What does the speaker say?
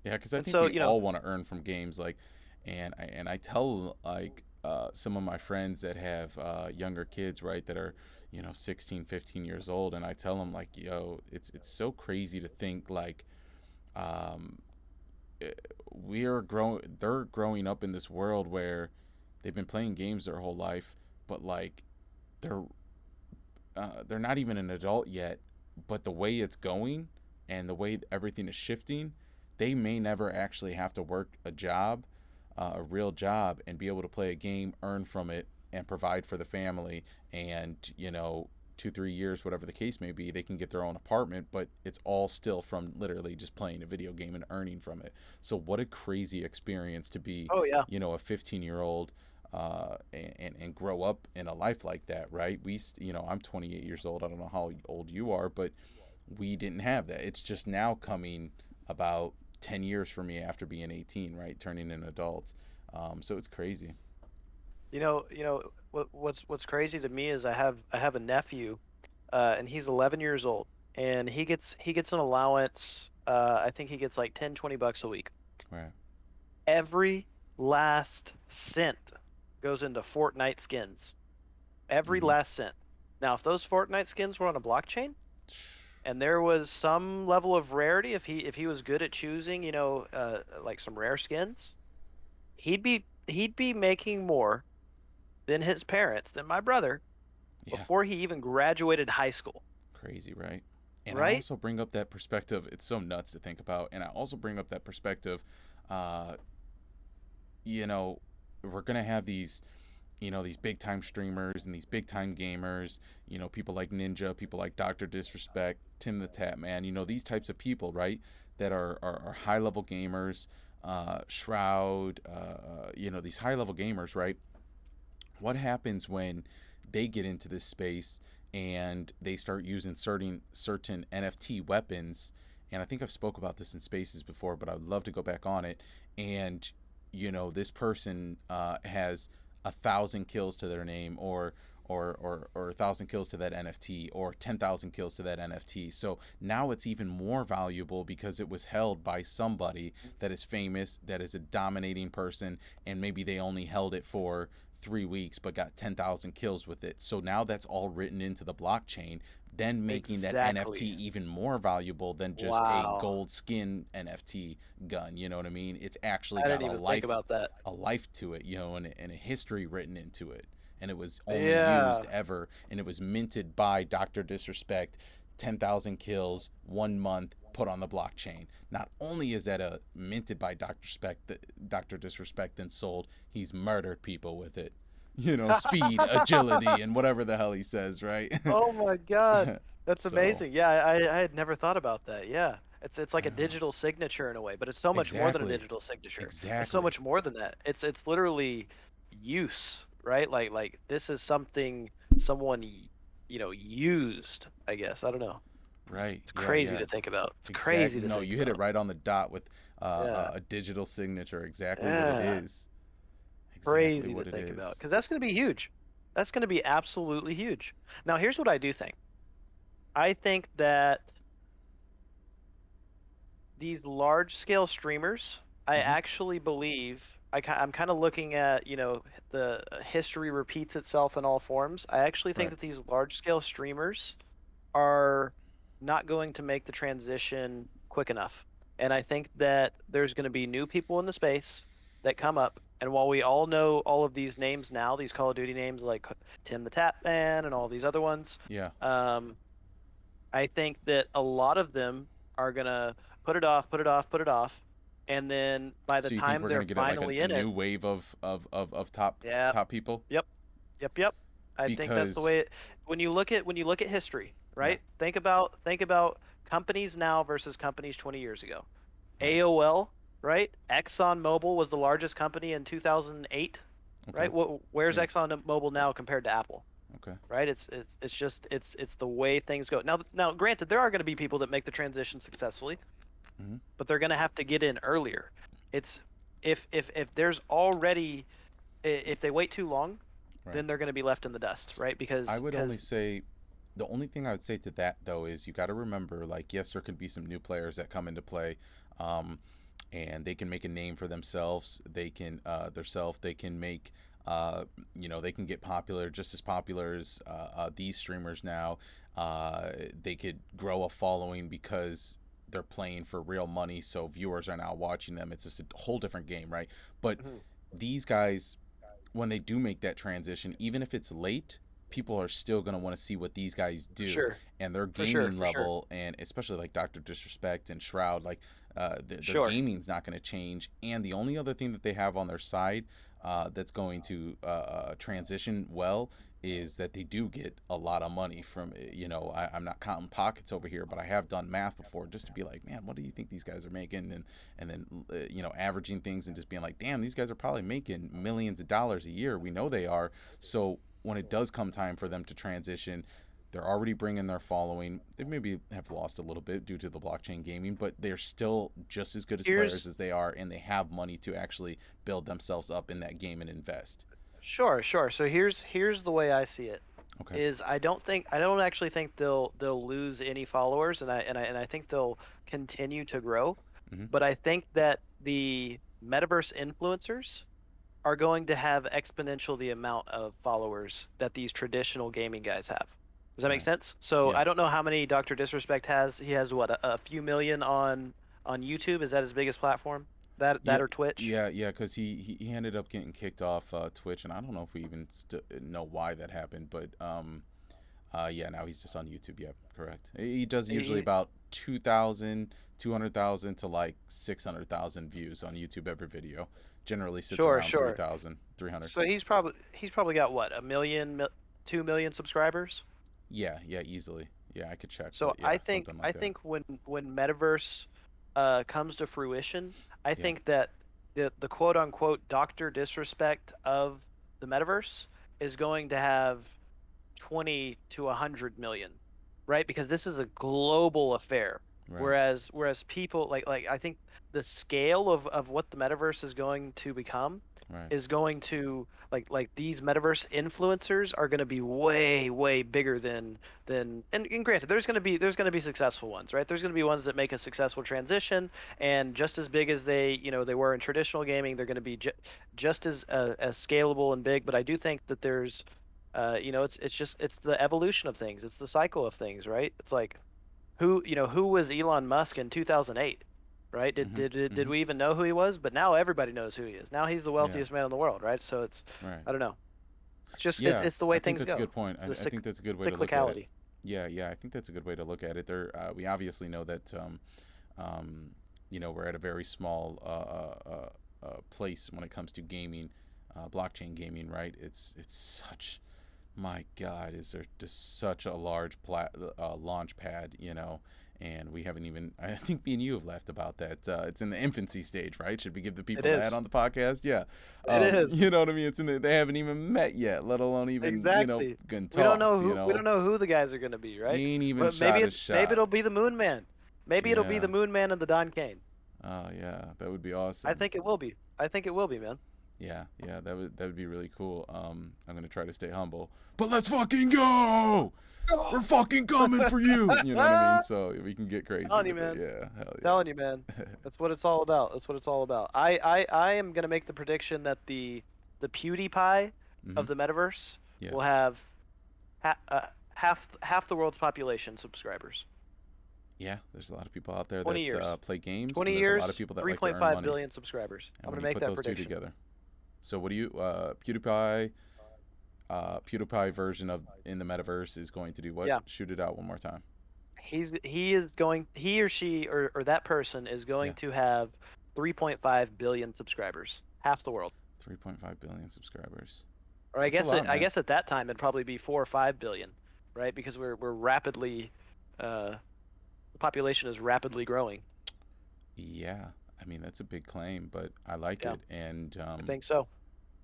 Yeah, because I And think so, we all want to earn from games. Like, and I tell like some of my friends that have younger kids, right, that are 16, 15 years old, and I tell them like, yo, it's so crazy to think like um, we are growing. They're growing up in this world where they've been playing games their whole life, but like they're they're not even an adult yet, but the way it's going and the way everything is shifting, they may never actually have to work a real job, and be able to play a game, earn from it, and provide for the family. And 2 3 years, whatever the case may be, they can get their own apartment, but it's all still from literally just playing a video game and earning from it. So what a crazy experience to be, oh yeah, a 15-year-old, and grow up in a life like that, right? I'm 28 years old. I don't know how old you are, but we didn't have that. It's just now coming about 10 years for me after being 18, right? Turning an adult. So it's crazy. what's crazy to me is I have a nephew, and he's 11 years old, and he gets an allowance. I think he gets like 10, $20 a week. Right. Every last cent goes into Fortnite skins. Every Mm-hmm. last cent. Now, if those Fortnite skins were on a blockchain and there was some level of rarity, if he was good at choosing, like some rare skins, he'd be making more than his parents, than my brother, Yeah. before he even graduated high school, Crazy, right? And I right? also bring up that perspective. It's so nuts to think about. And I also bring up that perspective. Uh, you know, we're gonna have these big time streamers and these big time gamers, people like Ninja, people like Dr. Disrespect, Tim the Tap Man, these types of people, right? That are high level gamers, Shroud, these high level gamers, right? What happens when they get into this space and they start using certain NFT weapons? And I think I've spoke about this in spaces before, but I'd love to go back on it. And this person has 1,000 kills to their name, or 1,000 kills to that NFT, or 10,000 kills to that NFT. So now it's even more valuable because it was held by somebody that is famous, that is a dominating person, and maybe they only held it for 3 weeks but got 10,000 kills with it. So now that's all written into the blockchain, then making that NFT Exactly. even more valuable than just a Wow. gold skin NFT gun. You know what I mean? It's actually I got didn't even think about that. a life to it, and a history written into it. And it was only used Yeah. ever, and it was minted by Dr. Disrespect, 10,000 kills, 1 month, put on the blockchain. Not only is that a minted by Dr. Disrespect and sold, he's murdered people with it. Speed, agility, and whatever the hell he says, right? Oh my God. That's So, amazing. Yeah, I had never thought about that. Yeah. It's like a yeah, digital signature in a way, but it's so much more than a exactly, digital signature. It's so exactly, much more than that. It's literally use, right? Like this is something someone used, I guess. I don't know. right, It's yeah, crazy yeah, to think about. It's crazy exactly. to No, think you hit it about. right on the dot with Yeah. a digital signature. Exactly what it Yeah. is. Exactly Crazy to what it think about is. because that's going to be huge. That's going to be absolutely huge. Now, here's what I do think. I think that these large scale streamers, I Mm-hmm. actually believe I'm kind of looking at, the history repeats itself in all forms. I actually think Right. that these large scale streamers are not going to make the transition quick enough. And I think that there's going to be new people in the space that come up. And while we all know all of these names now, these Call of Duty names like Tim the Tap Man and all these other ones, Yeah. um, I think that a lot of them are gonna put it off, put it off, put it off, and then by the So you think time we're they're gonna get it like finally a in it, new wave of yeah, top people? yep, yep. I think that's the way Because when you look at history, yeah, right? Think about companies now versus companies 20 years ago. right. AOL, right? ExxonMobil was the largest company in 2008, Okay. right? Where's Yeah. ExxonMobil now compared to Apple? Okay. Right? It's just it's the way things go. Now, granted, there are going to be people that make the transition successfully, Mm-hmm. but they're going to have to get in earlier. It's if there's already if they wait too long, Right. then they're going to be left in the dust, right? I would only Because say the only thing I would say to that though is you got to remember, like, yes, there could be some new players that come into play, um, and they can make a name for themselves. They can they can make they can get popular, just as popular as these streamers now. They could grow a following because they're playing for real money, so viewers are now watching them. It's just a whole different game, right? But Mhm. these guys, when they do make that transition, even if it's late, people are still going to want to see what these guys For do, sure. and their For sure. gaming For sure. level, and especially like Dr. Disrespect and Shroud, like their Sure. gaming's not going to change. And the only other thing that they have on their side that's going to transition well is that they do get a lot of money from, I'm not counting pockets over here, but I have done math before just to be like, man, what do you think these guys are making? And then averaging things and just being like, damn, these guys are probably making millions of dollars a year. We know they are. So when it does come time for them to transition, they're already bringing their following. They maybe have lost a little bit due to the blockchain gaming, but they're still just as good as players Here's as they are, and they have money to actually build themselves up in that game and invest. Sure, sure. So here's the way I see it. Okay. Is I don't actually think they'll lose any followers, and I think they'll continue to grow. Mm-hmm. But I think that the metaverse influencers are going to have exponential the amount of followers that these traditional gaming guys have. Does that make Right. sense? So Yeah. I don't know how many Dr. Disrespect has. He has what, a few million on YouTube? Is that his biggest platform? That Yeah. or Twitch? Yeah. Because he ended up getting kicked off Twitch, and I don't know if we even know why that happened, but yeah, now he's just on YouTube. Yeah, correct. He does usually He, about 2,000, 200,000 to like 600,000 views on YouTube every video. Generally sits sure, around sure. 3,000, 300. So he's probably got what, a million, 2 million subscribers. Yeah, yeah, easily. Yeah, I could check, So but yeah, something I like that. think when metaverse comes to fruition, I Yeah, think that the quote unquote Doctor Disrespect of the metaverse is going to have 20 to 100 million, right? Because this is a global affair. right, Whereas people like I think the scale of what the metaverse is going to become right. is going to like these metaverse influencers are going to be way bigger than and granted there's going to be successful ones, right? There's going to be ones that make a successful transition and just as big as they were in traditional gaming, they're going to be just as scalable and big, but I do think that there's it's the evolution of things. It's the cycle of things, right? It's like who was Elon Musk in 2008, right? Mhm, Did mhm. we even know who he was? But now everybody knows who he is. Now he's the Yeah, wealthiest man in the world, right? So right. I don't know. It's just Yeah, it's the I way think things that's a go. good point. It's the I think that's a good way to look at it. cyclicality. Yeah, yeah, I think that's a good way to look at it. We obviously know that, um, we're at a very small place when it comes to gaming, blockchain gaming, right? It's such, my God, is there just such a large launch pad, and we haven't even, I think me and you have laughed about that. It's in the infancy stage, right? Should we give the It people that is. on the podcast? Yeah. It is. You know what I mean? They haven't even met yet, let alone even, Exactly. can talked, We don't know who the guys are going to be, right? He ain't even But shot his maybe shot. it'll be the Moon Man. Maybe it'll be Yeah. the Moon Man and the Don Kane. Oh, yeah. That would be I awesome. think it will be. I think it will be, man. Yeah, yeah, that would be really cool. I'm gonna try to stay humble, but let's fucking go. We're fucking coming for you. You know what I mean? So we can get crazy Telling you, with it. man. Yeah, hell Telling you, man. yeah. That's what it's all about. That's what it's all about. I am gonna make the prediction that the PewDiePie Hmm. of the metaverse Yeah, will have half the world's population subscribers. yeah. There's a lot of people out there 20 that years. play games, and 20 there's a lot of years, people that like to earn 3.5 money. billion subscribers. And I'm when gonna you make put that those two prediction. together, so what do you PewDiePie version of in the metaverse is going to do what? Yeah. Shoot it out one more time. He or she or that person is Yeah, going to have 3.5 billion subscribers. Half the world. 3.5 billion subscribers. Or That's a lot, I man. guess at that time it'd probably be 4 or 5 billion, right? Because we're rapidly the population is rapidly growing. Yeah, I mean that's a big claim, but I like Yeah, it, and I think so.